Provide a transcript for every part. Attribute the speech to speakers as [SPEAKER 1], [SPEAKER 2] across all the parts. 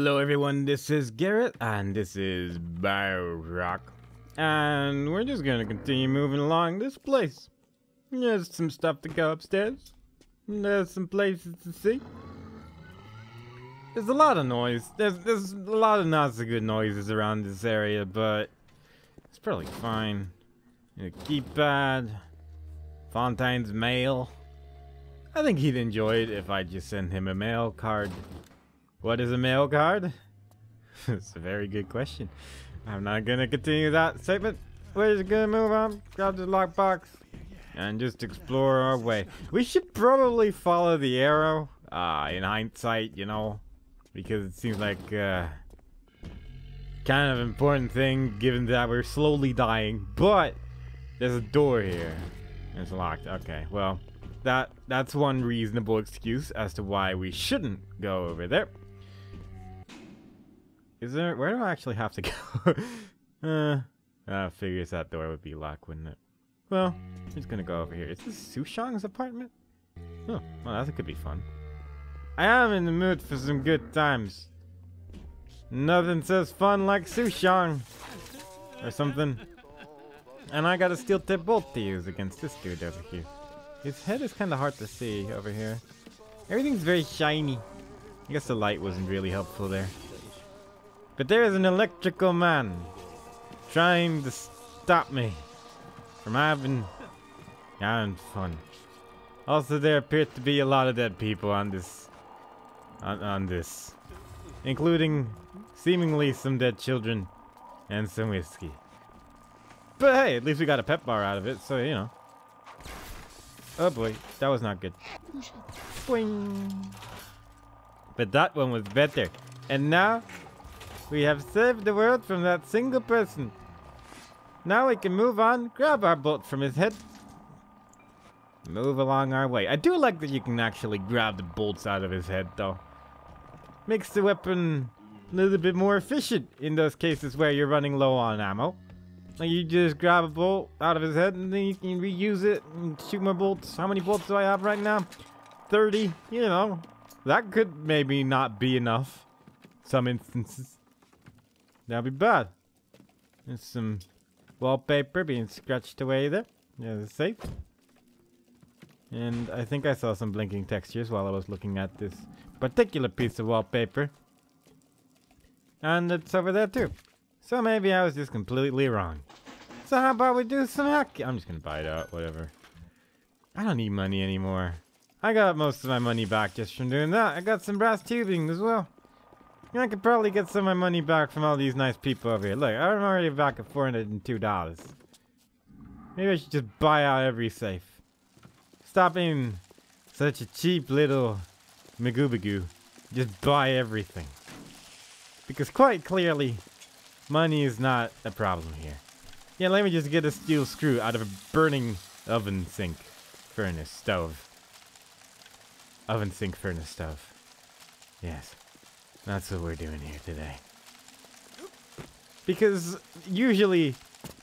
[SPEAKER 1] Hello everyone, this is Garrett, and this is Bioshock. And we're just gonna continue moving along this place. There's some stuff to go upstairs. There's some places to see. There's a lot of noise. There's a lot of not so good noises around this area, but it's probably fine. The keypad. Fontaine's mail. I think he'd enjoy it if I just sent him a mail card. What is a mail card? It's a very good question. I'm not gonna continue that statement. We're just gonna move on, grab the lockbox, and just explore our way. We should probably follow the arrow, in hindsight, you know, because it seems like, kind of important thing, given that we're slowly dying. But there's a door here. It's locked. Okay, well, that's one reasonable excuse as to why we shouldn't go over there. Is there? Where do I actually have to go? I figures that door would be locked, wouldn't it? Well, I'm just gonna go over here. Is this Sushang's apartment? Oh, well, that could be fun. I am in the mood for some good times. Nothing says fun like Sushang. Or something. And I got a steel tip bolt to use against this dude over here. His head is kind of hard to see over here. Everything's very shiny. I guess the light wasn't really helpful there. But there is an electrical man trying to stop me from having fun. Also, there appear to be a lot of dead people on this, including seemingly some dead children and some whiskey. But hey, at least we got a pep bar out of it, so you know. Oh boy, that was not good. Boing. But that one was better. And now we have saved the world from that single person. Now we can move on, grab our bolt from his head, move along our way. I do like that you can actually grab the bolts out of his head, though. Makes the weapon a little bit more efficient in those cases where you're running low on ammo. Like you just grab a bolt out of his head and then you can reuse it and shoot more bolts. How many bolts do I have right now? 30, you know. That could maybe not be enough. Some instances. That'd be bad. There's some wallpaper being scratched away there. There's a safe. And I think I saw some blinking textures while I was looking at this particular piece of wallpaper. And it's over there too. So maybe I was just completely wrong. So how about we do some hacking? I'm just gonna buy it out, whatever. I don't need money anymore. I got most of my money back just from doing that. I got some brass tubing as well. And I could probably get some of my money back from all these nice people over here. Look, I'm already back at $402. Maybe I should just buy out every safe. Stop being such a cheap little magoo. Just buy everything. Because quite clearly, money is not a problem here. Yeah, let me just get a steel screw out of a burning oven sink furnace stove. Oven sink furnace stove. Yes. That's what we're doing here today. Because usually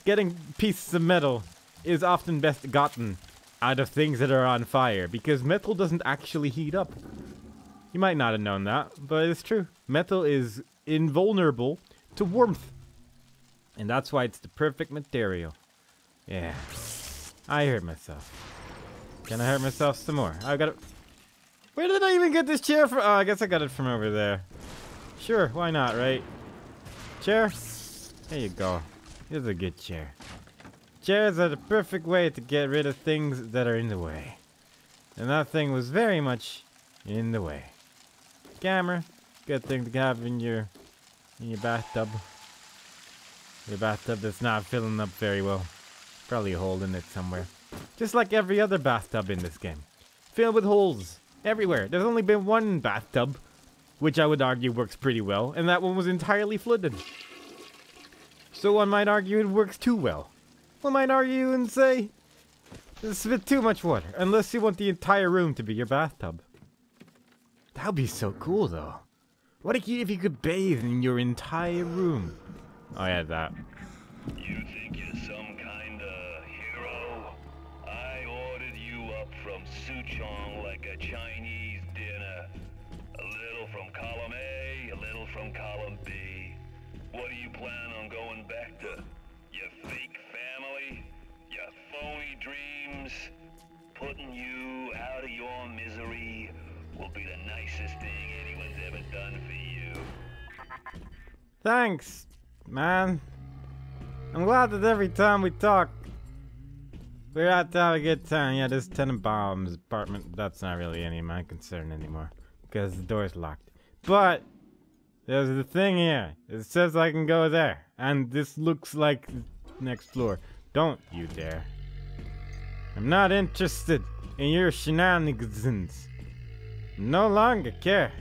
[SPEAKER 1] getting pieces of metal is often best gotten out of things that are on fire. Because metal doesn't actually heat up. You might not have known that, but it's true. Metal is invulnerable to warmth. And that's why it's the perfect material. Yeah. I hurt myself. Can I hurt myself some more? I got it. Where did I even get this chair from? Oh, I guess I got it from over there. Sure, why not, right? Chair? There you go. Here's a good chair. Chairs are the perfect way to get rid of things that are in the way. And that thing was very much in the way. Camera. Good thing to have in your bathtub. Your bathtub that's not filling up very well. Probably a hole in it somewhere. Just like every other bathtub in this game. Filled with holes. Everywhere. There's only been one bathtub, which I would argue works pretty well, and that one was entirely flooded. So one might argue it works too well. One might argue and say, it's a bit too much water, unless you want the entire room to be your bathtub. That would be so cool, though. What if you could bathe in your entire room? Oh, yeah, that.
[SPEAKER 2] You think you're some kind of hero? I ordered you up from Suchong like a Chinese dinner. A little from column A, a little from from column B. What do you plan on going back to? Your fake family? Your phony dreams? Putting you out of your misery will be the nicest thing anyone's ever done for you.
[SPEAKER 1] Thanks, man. I'm glad that every time we talk, we're out to have a good time. Yeah, this Tenenbaum's apartment, that's not really any of my concern anymore, because the door's locked. But there's the thing here. It says I can go there, and this looks like the next floor. Don't you dare. I'm not interested in your shenanigans. No longer care.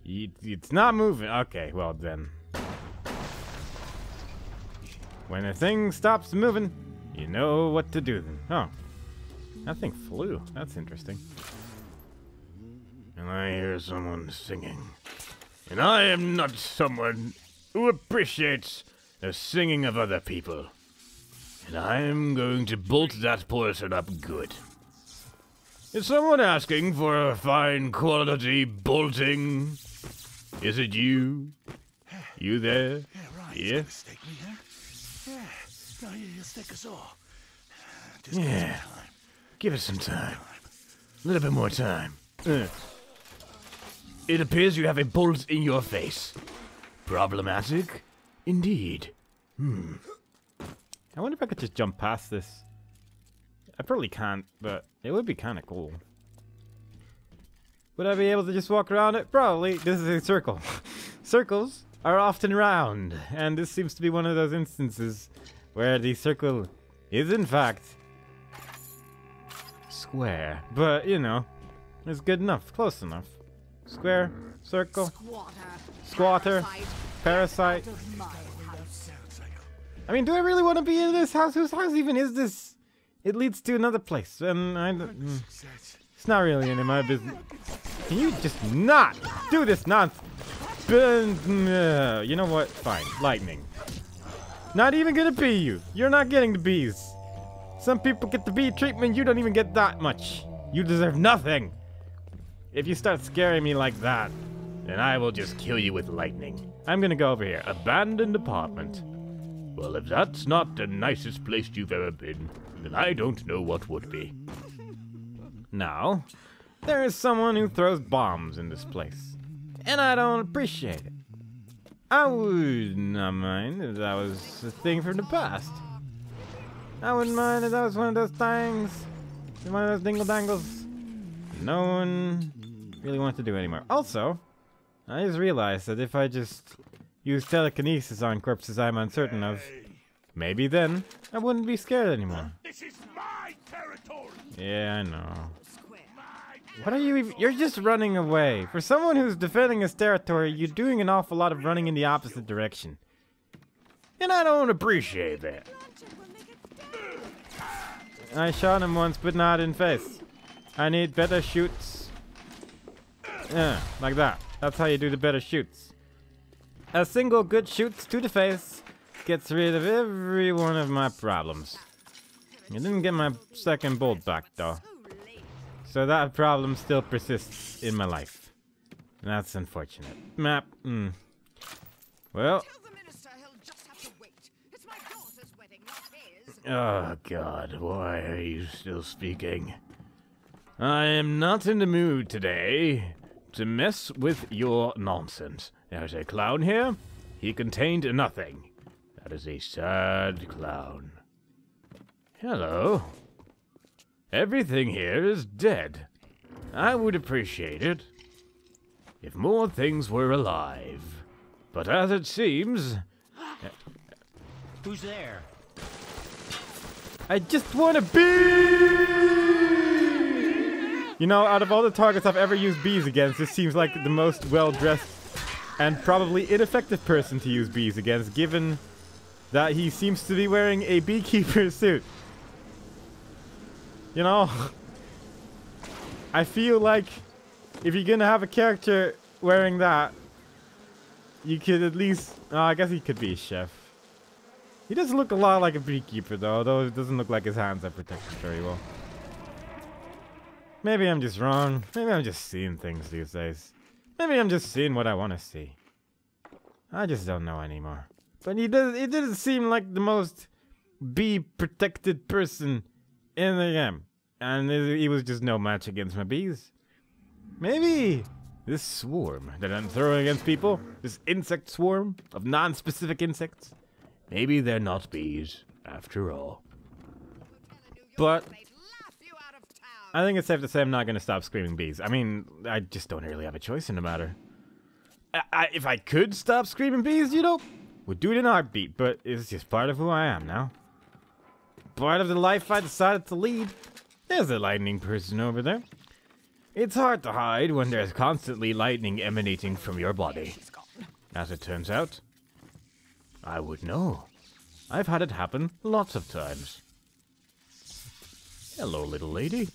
[SPEAKER 1] It's not moving. Okay, well then. When a thing stops moving, you know what to do then. Oh. That thing flew. That's interesting. And I hear someone singing. And I am not someone who appreciates the singing of other people. And I'm going to bolt that person up good. Is someone asking for a fine quality bolting? Is it you? You there?
[SPEAKER 3] Yeah, right.
[SPEAKER 1] Yeah?
[SPEAKER 3] Mistake me there. Yeah. No, you'll stick us all. Just
[SPEAKER 1] Yeah. Give us some time. A little bit more time. It appears you have a bolt in your face. Problematic? Indeed. I wonder if I could just jump past this. I probably can't, but it would be kind of cool. Would I be able to just walk around it? Probably. This is a circle. Circles are often round, and this seems to be one of those instances where the circle is in fact square. But, you know, it's good enough, close enough. Square, circle, squatter, parasite. I mean, do I really want to be in this house? Whose house even is this? It leads to another place, and it's not really any of my business. Can you just not do this nonsense? You know what? Fine. Lightning. Not even gonna bee you. You're not getting the bees. Some people get the bee treatment, you don't even get that much. You deserve nothing. If you start scaring me like that, then I will just kill you with lightning. I'm gonna go over here. Abandoned apartment. Well, if that's not the nicest place you've ever been, then I don't know what would be. Now, there is someone who throws bombs in this place, and I don't appreciate it. I would not mind if that was a thing from the past. I wouldn't mind if that was one of those things, one of those dingle-dangles no one really wants to do anymore. Also, I just realized that if I just use telekinesis on corpses I'm uncertain of, maybe then I wouldn't be scared anymore.
[SPEAKER 3] This is my territory.
[SPEAKER 1] Yeah, I know. What are you even? You're just running away. For someone who's defending his territory, you're doing an awful lot of running in the opposite direction. And I don't appreciate that. I shot him once, but not in face. I need better shoots. Yeah, like that. That's how you do the better shoots. A single good shoot to the face gets rid of every one of my problems. I didn't get my second bolt back, though. So that problem still persists in my life. And that's unfortunate. Map. Well. Oh, God. Why are you still speaking? I am not in the mood today to mess with your nonsense. There's a clown here. He contained nothing. That is a sad clown. Hello. Everything here is dead. I would appreciate it if more things were alive. But as it seems...
[SPEAKER 4] Who's there?
[SPEAKER 1] I just want to be... You know, out of all the targets I've ever used bees against, this seems like the most well-dressed and probably ineffective person to use bees against, given that he seems to be wearing a beekeeper's suit. You know, I feel like if you're gonna have a character wearing that, you could at least... I guess he could be a chef. He does look a lot like a beekeeper, though it doesn't look like his hands are protected very well. Maybe I'm just wrong. Maybe I'm just seeing things these days. Maybe I'm just seeing what I want to see. I just don't know anymore. But he didn't seem like the most bee-protected person in the game. And he was just no match against my bees. Maybe this swarm that I'm throwing against people, this insect swarm of non-specific insects, maybe they're not bees after all. But I think it's safe to say I'm not going to stop screaming bees. I mean, I just don't really have a choice in the matter. If I could stop screaming bees, you know, would do it in a heartbeat, but it's just part of who I am now. Part of the life I decided to lead. There's a lightning person over there. It's hard to hide when there's constantly lightning emanating from your body. As it turns out, I would know. I've had it happen lots of times. Hello, little lady.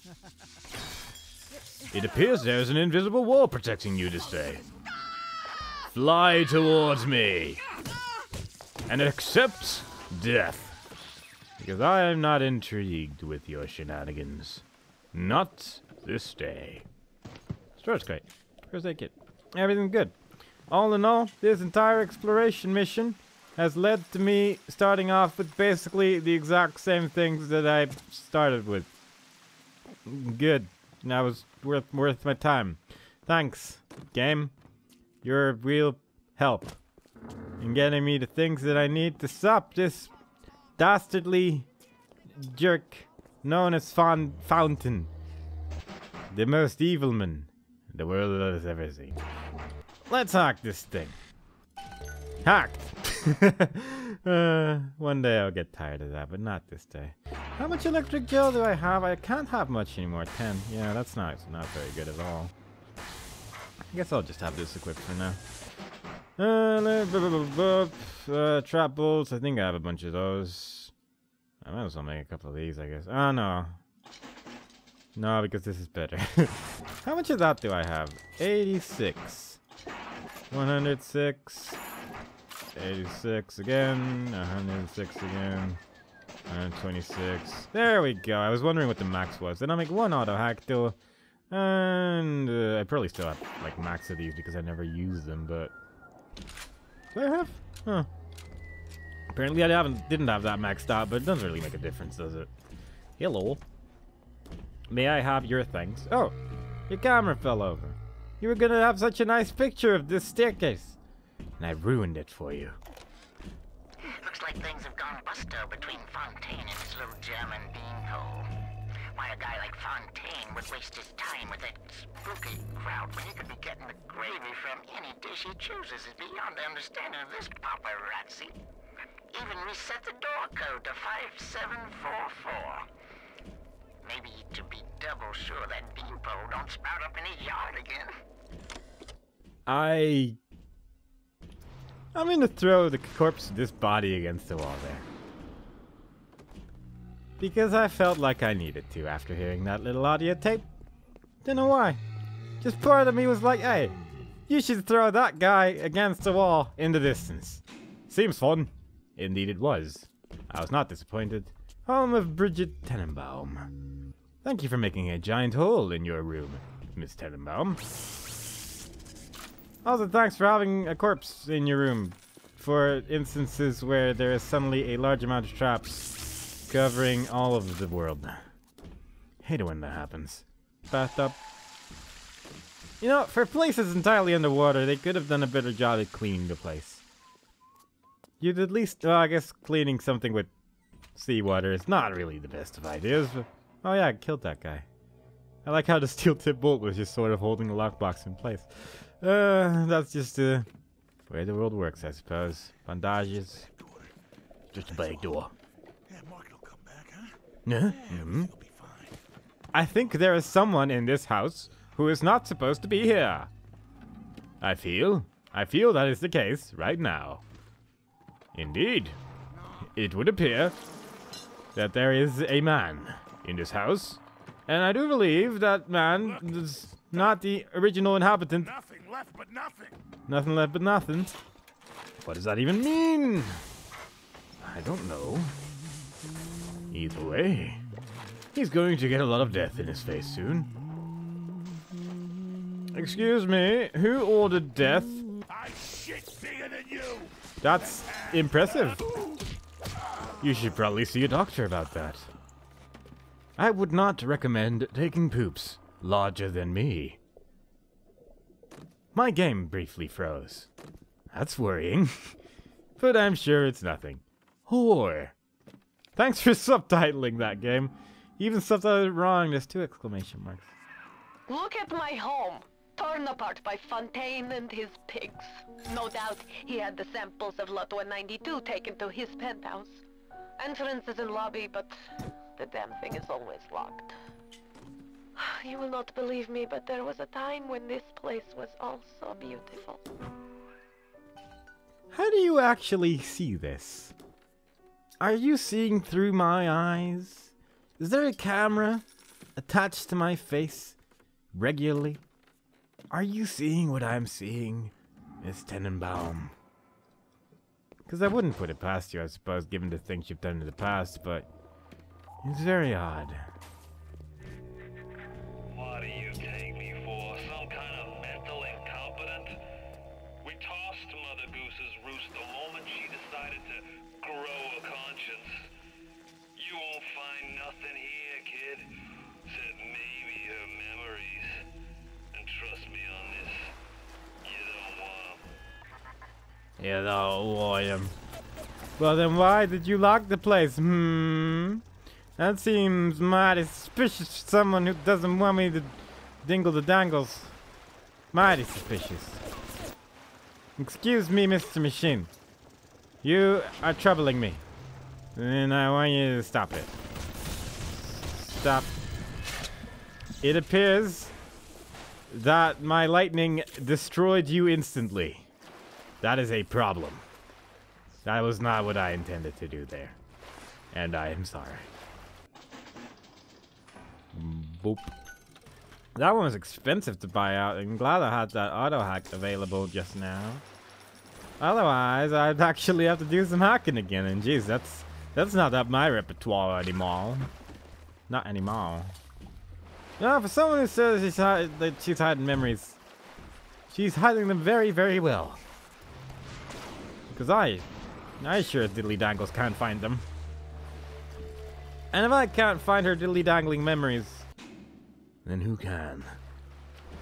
[SPEAKER 1] It appears there's an invisible wall protecting you this day. Fly towards me and accept death. Because I am not intrigued with your shenanigans. Not this day. Store's great. First aid kit. Everything's good. All in all, this entire exploration mission has led to me starting off with basically the exact same things that I started with. Good. That was worth my time. Thanks, game. You're a real help in getting me the things that I need to stop this dastardly jerk known as Fountain. The most evil man the world has ever seen. Let's hack this thing. Hacked! One day I'll get tired of that, but not this day. How much electric gel do I have? I can't have much anymore. 10. Yeah, that's not very good at all. I guess I'll just have this equipped for now. Trap bolts. I think I have a bunch of those. I might as well make a couple of these, I guess. Oh, no. No, because this is better. How much of that do I have? 86. 106. 86 again. 106 again. 126. There we go. I was wondering what the max was. Then I'll make one auto hack though. And I probably still have like max of these because I never use them, but do I have? Huh. Apparently I didn't have that maxed out, but it doesn't really make a difference, does it? Hello. May I have your things? Oh, your camera fell over. You were gonna have such a nice picture of this staircase, and I ruined it for you.
[SPEAKER 5] Looks like things have gone busto between Fontaine and his little German beanhole. Why a guy like Fontaine would waste his time with that spooky crowd when he could be getting the gravy from any dish he chooses is beyond the understanding of this paparazzi. Even reset the door code to 5744. Maybe to be double sure that beanpole don't sprout up in his yard again.
[SPEAKER 1] I'm gonna throw the corpse of this body against the wall there. Because I felt like I needed to after hearing that little audio tape. Don't know why. Just part of me was like, hey, you should throw that guy against the wall in the distance. Seems fun. Indeed it was. I was not disappointed. Home of Bridget Tenenbaum. Thank you for making a giant hole in your room, Miss Tenenbaum. Also, thanks for having a corpse in your room for instances where there is suddenly a large amount of traps covering all of the world. Hate it when that happens. Bathtub. You know, for places entirely underwater, they could have done a better job at cleaning the place. You'd at least, well, I guess cleaning something with seawater is not really the best of ideas, but... Oh yeah, I killed that guy. I like how the steel tip bolt was just sort of holding the lockbox in place. That's just the way the world works, I suppose. Bandages. Just a back door.
[SPEAKER 3] Yeah, Mark will come back, huh?
[SPEAKER 1] Yeah.
[SPEAKER 3] Everything will be fine.
[SPEAKER 1] I think there is someone in this house who is not supposed to be here. I feel that is the case right now. Indeed. It would appear that there is a man in this house, and I do believe that man is not the original inhabitant.
[SPEAKER 3] Nothing left but nothing.
[SPEAKER 1] Nothing left but nothing. What does that even mean? I don't know. Either way, he's going to get a lot of death in his face soon. Excuse me, who ordered death?
[SPEAKER 3] I shit bigger than you.
[SPEAKER 1] That's impressive. You should probably see a doctor about that. I would not recommend taking poops larger than me. My game briefly froze. That's worrying. But I'm sure it's nothing. Whore. Thanks for subtitling that game. Even subtitled it wrong, there's 2 exclamation marks.
[SPEAKER 6] Look at my home, torn apart by Fontaine and his pigs. No doubt he had the samples of Lot 192 taken to his penthouse. Entrance is in lobby, but the damn thing is always locked. You will not believe me, but there was a time when this place was all so beautiful.
[SPEAKER 1] How do you actually see this? Are you seeing through my eyes? Is there a camera attached to my face regularly? Are you seeing what I'm seeing, Miss Tenenbaum? Because I wouldn't put it past you, I suppose, given the things you've done in the past, but it's very odd.
[SPEAKER 2] What do you take me for? Some kind of mental incompetent? We tossed Mother Goose's roost the moment she decided to grow a conscience. You won't find nothing here, kid, except maybe her memories. And trust me on this, you don't want 'em.
[SPEAKER 1] You don't want him. Well then why did you lock the place? That seems mighty suspicious for someone who doesn't want me to dingle the dangles. Mighty suspicious. Excuse me, Mr. Machine. You are troubling me. And I want you to stop it. Stop. It appears that my lightning destroyed you instantly. That is a problem. That was not what I intended to do there. And I am sorry. Boop. That one was expensive to buy out. I'm glad I had that auto hack available just now. Otherwise, I'd actually have to do some hacking again. And geez, that's not up my repertoire anymore. Not anymore. No, for someone who says that she's hiding memories, she's hiding them very, very well. Because I sure as diddly dangles can't find them. And if I can't find her diddly dangling memories, then who can?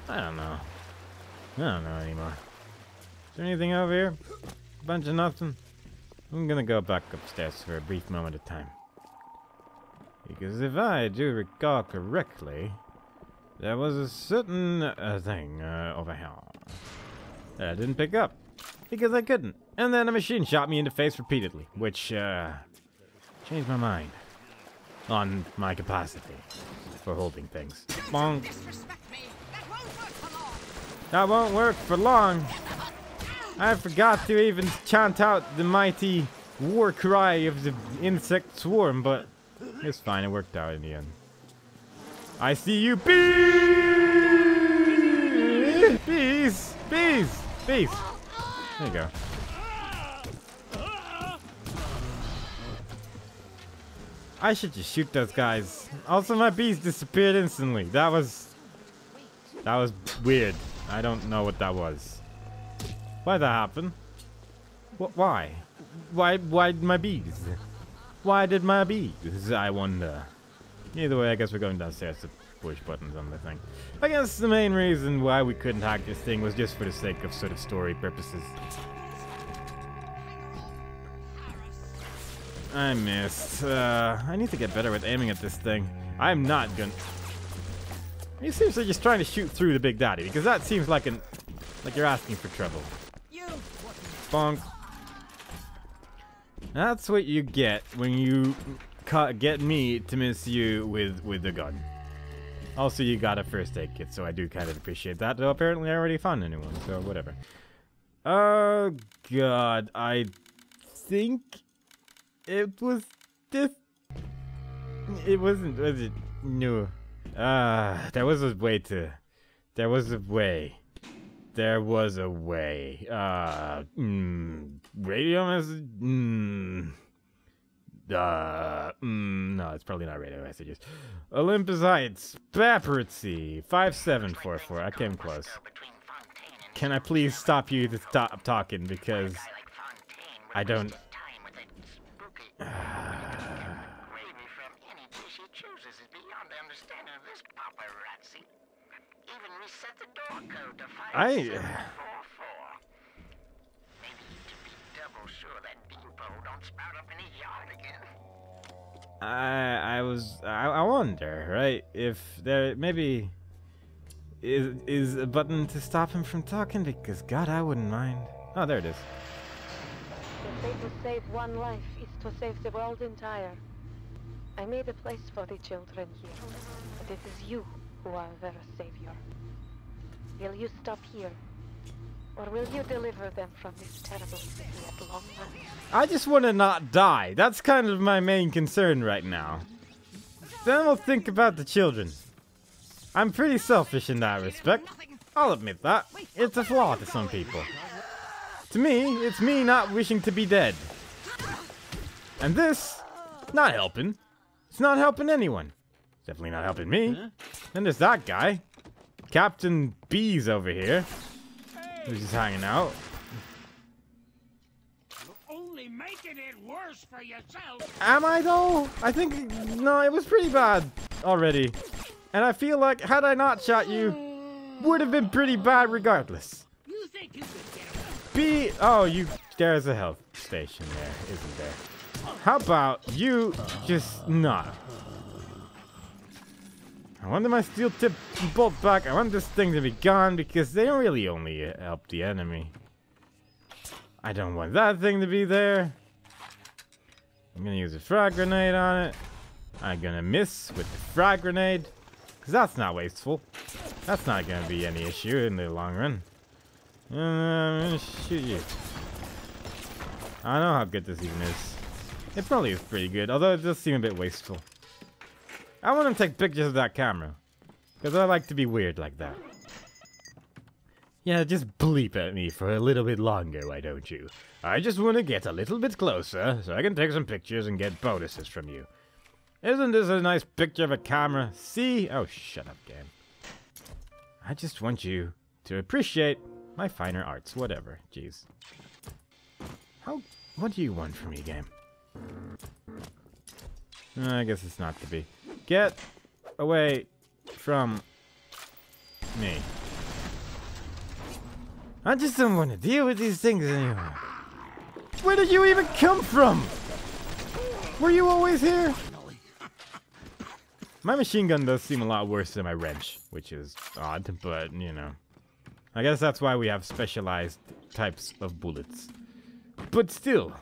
[SPEAKER 1] I don't know. I don't know anymore. Is there anything over here? A bunch of nothing? I'm gonna go back upstairs for a brief moment of time. Because if I do recall correctly, there was a certain thing over here that I didn't pick up. Because I couldn't. And then a machine shot me in the face repeatedly, which changed my mind on my capacity for holding things. Bonk. That won't work for long. I forgot to even chant out the mighty war cry of the insect swarm, but it's fine. It worked out in the end. I see you, bees! Bees! Bees! Bees! There you go. I should just shoot those guys. Also, my bees disappeared instantly. That was weird. I don't know what that was. Why'd that happen? Why? Why my bees? Why did my bees? I wonder. Either way, I guess we're going downstairs to push buttons on the thing. I guess the main reason why we couldn't hack this thing was just for the sake of sort of story purposes. I missed. I need to get better with aiming at this thing. I'm not gonna... Are you seriously just trying to shoot through the Big Daddy? Because that seems like you're asking for trouble. Bonk. That's what you get when you get me to miss you with the gun. Also, you got a first aid kit, so I do kind of appreciate that. Though apparently I already found a new one, so whatever. Oh god, I think it was this. It wasn't, was it? No. There was a way to. There was a way. There was a way. Radio message? No, it's probably not radio messages. Olympus Heights, Paparazzi, 5744. I came close. Can I please stop you to stop talking? Because I don't...
[SPEAKER 5] Time with that spooky gravy from any dish he chooses is beyond the understanding of this paparazzi. Even reset the door code to 5744. Maybe to be double sure that beanpole don't sprout up in his yard again.
[SPEAKER 1] I wonder, right, if there maybe is a button to stop him from talking, because God, I wouldn't mind. Oh, there it is.
[SPEAKER 6] The way to save one life is to save the world entire. I made a place for the children here, but it is you who are their savior. Will you stop here, or will you deliver them from this terrible city at long last?
[SPEAKER 1] I just want to not die. That's kind of my main concern right now. Then we'll think about the children. I'm pretty selfish in that respect. I'll admit that. It's a flaw to some people. To me, it's me not wishing to be dead. And this, not helping. It's not helping anyone. Definitely not helping me. Then there's that guy. Captain B's over here. Who's just hanging out.
[SPEAKER 3] Only making it worse for yourself.
[SPEAKER 1] Am I though? I think, no, it was pretty bad already. And I feel like had I not shot you, would have been pretty bad regardless.
[SPEAKER 3] You think you could get away?
[SPEAKER 1] B, oh, there's a health station there, isn't there? How about you just not? I want my steel tip bolt back. I want this thing to be gone because they don't really only help the enemy. I don't want that thing to be there. I'm gonna use a frag grenade on it. I'm gonna miss with the frag grenade because that's not wasteful. That's not gonna be any issue in the long run. I'm gonna shoot you. I don't know how good this even is. It probably is pretty good, although it does seem a bit wasteful. I want to take pictures of that camera, because I like to be weird like that. Yeah, just bleep at me for a little bit longer, why don't you? I just want to get a little bit closer, so I can take some pictures and get bonuses from you. Isn't this a nice picture of a camera? See? Oh, shut up, game. I just want you to appreciate my finer arts, whatever. Jeez. What do you want from me, game? I guess it's not to be. Get away from me. I just don't want to deal with these things anymore. Where did you even come from? Were you always here? My machine gun does seem a lot worse than my wrench, which is odd, but, you know. I guess that's why we have specialized types of bullets. But still,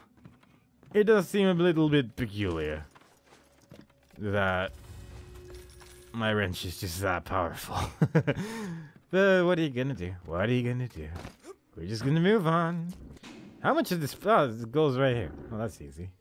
[SPEAKER 1] it does seem a little bit peculiar that my wrench is just that powerful. But what are you gonna do? What are you gonna do? We're just gonna move on. How much of this? Oh, it goes right here. Well, that's easy.